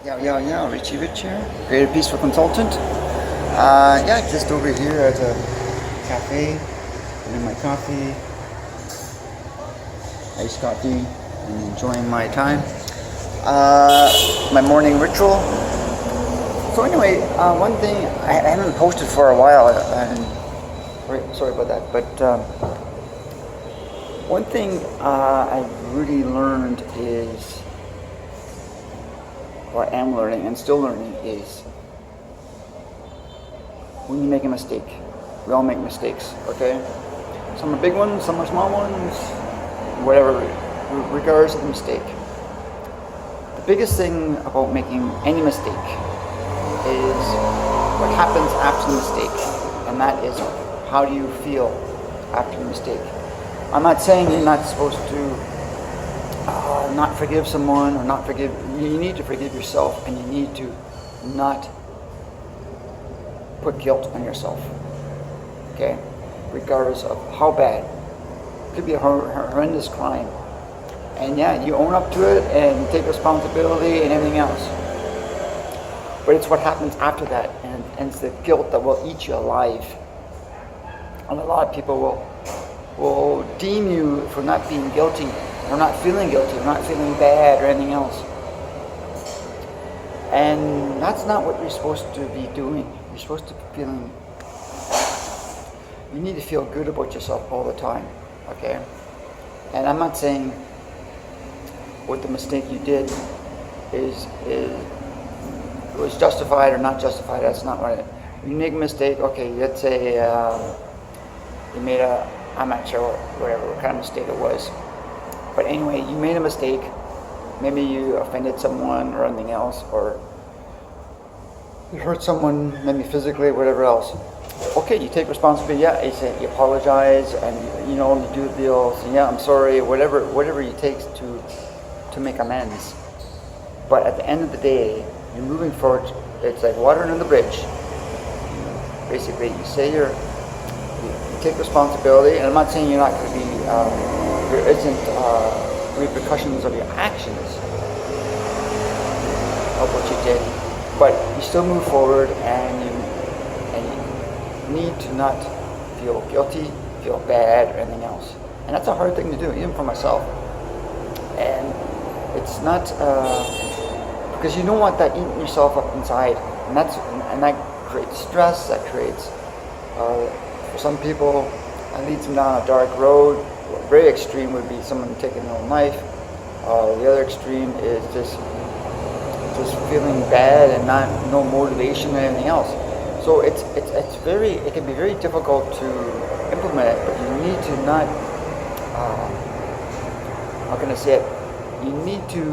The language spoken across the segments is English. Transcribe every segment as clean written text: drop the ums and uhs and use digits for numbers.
Yeah, Richie Rich here, Creative Peaceful Consultant. Just over here at a cafe, having my coffee, iced coffee, and enjoying my time. My morning ritual. So anyway, one thing I haven't posted for a while, and sorry about that, but one thing I've really learned is, or I am learning and still learning, is when you make a mistake. We all make mistakes, okay? Some are big ones, some are small ones, whatever, regardless of the mistake. The biggest thing about making any mistake is what happens after the mistake, and that is, how do you feel after the mistake? I'm not saying you're not supposed to not forgive someone or not forgive. You need to forgive yourself, and you need to not put guilt on yourself, okay? Regardless of how bad. It could be a horrendous crime. And yeah, you own up to it and take responsibility and everything else. But it's what happens after that, and it's the guilt that will eat you alive. And a lot of people will deem you for not being guilty, or not feeling guilty, or not feeling bad, or anything else. And that's not what you're supposed to be doing. You're supposed to be feeling, you need to feel good about yourself all the time, okay? And I'm not saying what the mistake you did is was justified or not justified. That's not what it is. You make a mistake, okay, let's say you made I'm not sure what kind of mistake it was. But anyway, you made a mistake. Maybe you offended someone or anything else, or you hurt someone, maybe physically, whatever else. Okay, you take responsibility. Yeah, you apologize, and you do the deals. And yeah, I'm sorry. Whatever it takes to make amends. But at the end of the day, you're moving forward. It's like water under the bridge. Basically, you take responsibility, and I'm not saying you're not going to be. There isn't repercussions of your actions of what you did, but you still move forward, and you need to not feel guilty, feel bad, or anything else. And that's a hard thing to do, even for myself. And it's not because you don't want that eating yourself up inside, and that creates stress. That creates for some people, that leads them down a dark road. Very extreme would be someone taking their own life. The other extreme is just feeling bad and no motivation or anything else. So it can be very difficult to implement it, but you need to not. How can I say it? You need to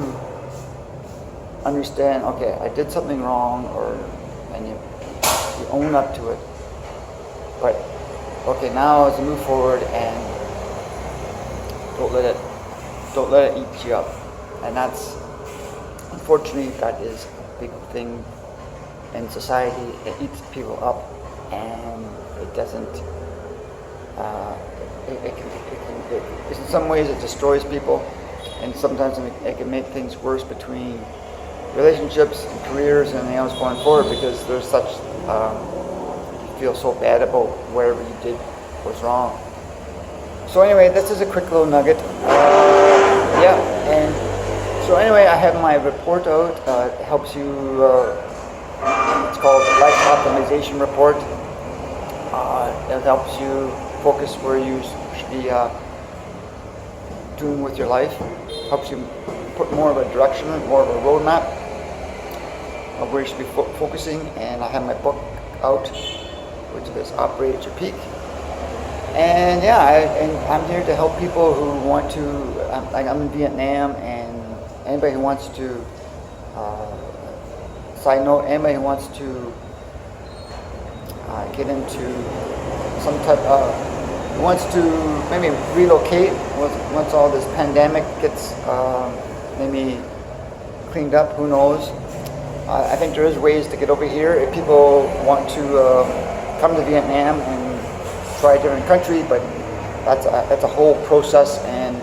understand. Okay, I did something wrong, and you own up to it. But okay, now as you move forward, and don't let it eat you up. And that's, unfortunately, that is a big thing in society. It eats people up, and it doesn't. In some ways, it destroys people, and sometimes it can make things worse between relationships and careers and everything else going forward, because there's such. You feel so bad about whatever you did was wrong. So anyway, this is a quick little nugget. And so anyway, I have my report out. It helps you. It's called the Life Optimization Report. It helps you focus where you should be doing with your life. Helps you put more of a direction, more of a roadmap of where you should be focusing. And I have my book out, which is Operate at Your Peak. And yeah, I'm here to help people who want to, I'm in Vietnam, and anybody who wants to, side note, anybody who wants to get into some type of, wants to maybe relocate once all this pandemic gets maybe cleaned up, who knows. I think there is ways to get over here if people want to come to Vietnam and try a different country, but that's a whole process, and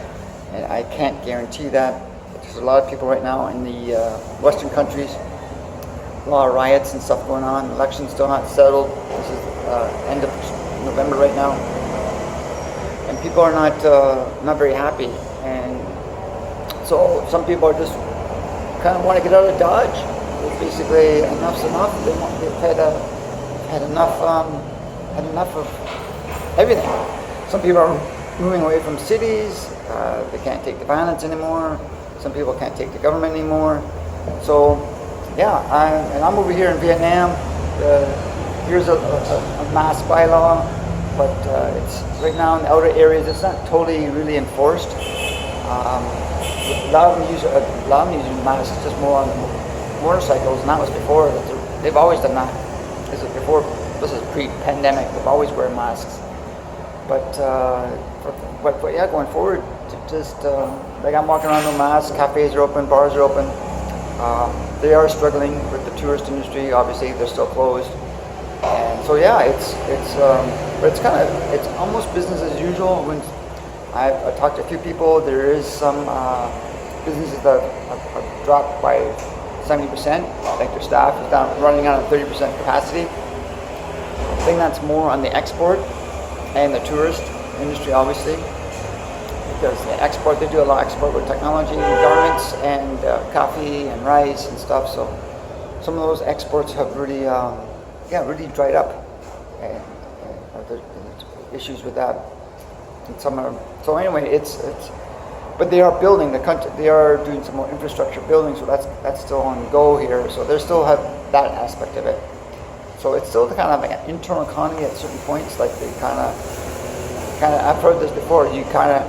I can't guarantee that. There's a lot of people right now in the Western countries a lot of riots and stuff going on. Election's still not settled. This is end of November right now, and people are not very happy. And so some people are just kind of want to get out of Dodge. It's basically enough's enough. They've had enough of everything. Some people are moving away from cities. They can't take the violence anymore. Some people can't take the government anymore. So, yeah, I'm over here in Vietnam. Here's a mask bylaw, but it's right now in the outer areas. It's not totally really enforced. A lot of them use masks just more on motorcycles, and that was before. They've always done that. This is before. This is pre-pandemic. They've always wear masks. But yeah, going forward, just like I'm walking around with masks. Cafes are open, bars are open. They are struggling with the tourist industry. Obviously, they're still closed. And so yeah, but it's almost business as usual. When I've talked to a few people, there is some businesses that have dropped by 70%. Like their staff is down, running out of 30% capacity. I think that's more on the export and the tourist industry, obviously, because the export, they do a lot of export with technology, garments, and coffee and rice and stuff. So some of those exports have really, really dried up, and there's issues with that. And so anyway, but they are building the country. They are doing some more infrastructure building, so that's still on go here. So they still have that aspect of it. So it's still the kind of like an internal economy at certain points. Like they kind of. I've heard this before. You kind of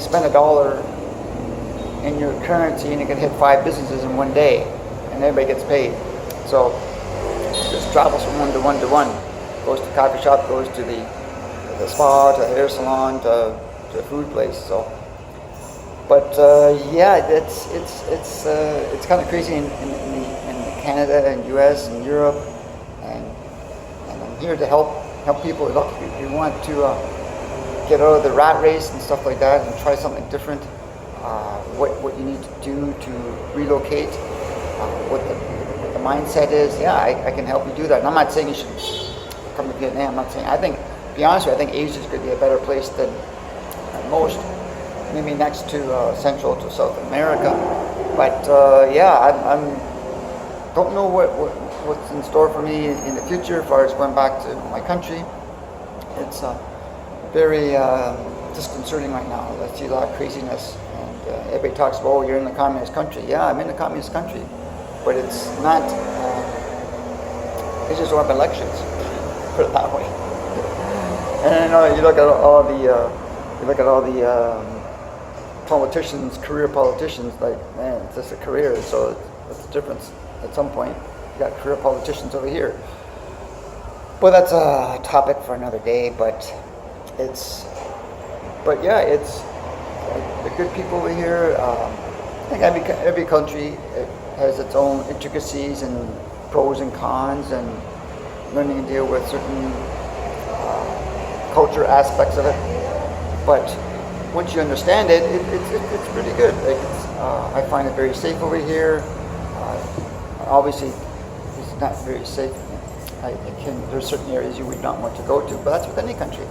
spend $1 in your currency, and you can hit 5 businesses in one day, and everybody gets paid. So it just travels from one to one to one. Goes to the coffee shop, goes to the spa, to the hair salon, to the food place. So, but yeah, it's kind of crazy in Canada and U.S. and Europe, and I'm here to help people. Look, if you want to get out of the rat race and stuff like that and try something different, what you need to do to relocate, what the mindset is, yeah, I can help you do that. And I'm not saying you should come to Vietnam. I'm not saying, to be honest with you, I think Asia's going to be a better place than most, maybe next to Central to South America. But yeah, I'm don't know what's in store for me in the future as far as going back to my country. It's very disconcerting right now. I see a lot of craziness, and everybody talks about, oh, you're in the communist country. Yeah, I'm in the communist country, but it's not. They just don't have elections. Put it that way. And you look at all the politicians, career politicians. Like, man, it's just a career. So that's the difference. At some point, you got career politicians over here. But that's a topic for another day. But yeah, it's the good people over here. I think every country has its own intricacies and pros and cons, and learning to deal with certain culture aspects of it. But once you understand it, it's pretty good. Like I find it very safe over here. Obviously, it's not very safe. There's certain areas you would not want to go to, but that's with any country.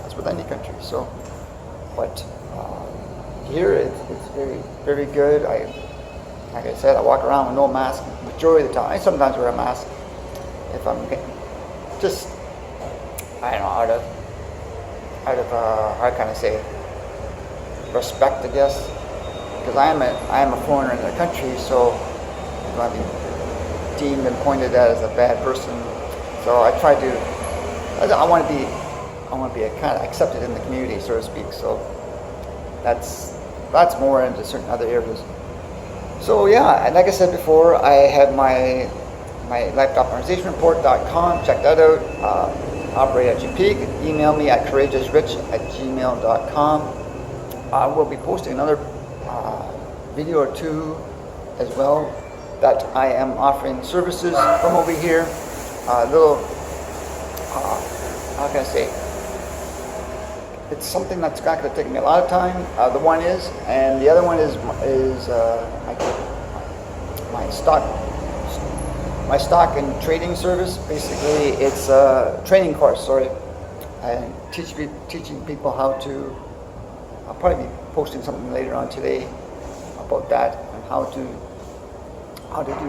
That's with any country. So, but here it's very, very good. Like I said, I walk around with no mask majority of the time. I sometimes wear a mask if I'm just, I don't know, out of how can I say, respect, I guess, because I am a foreigner in the country, so I'm going to be deemed and pointed at as a bad person. So I try to, I want to be kind of accepted in the community, so to speak. So that's more into certain other areas. So yeah, and like I said before, I have my lifeoptimizationreport.com. Check that out. Operate at your peak. Email me at courageousrich@gmail.com. I will be posting another video or two as well that I am offering services from over here. How can I say? It's something that's not going to take me a lot of time. The one is, and the other one is my stock my stock and trading service. Basically, it's a training course, and teaching people how to. I'll probably be posting something later on today about that and how to do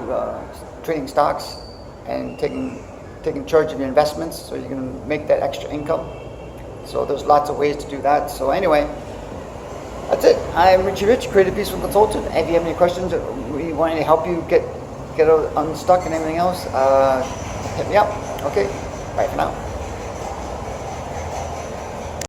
trading stocks and taking charge of your investments so you can make that extra income. So there's lots of ways to do that. So anyway, that's it. I'm Richie Rich, Creative Peaceful Consultant. If you have any questions or we want to help you get unstuck and everything else, hit me up. Okay, bye for now.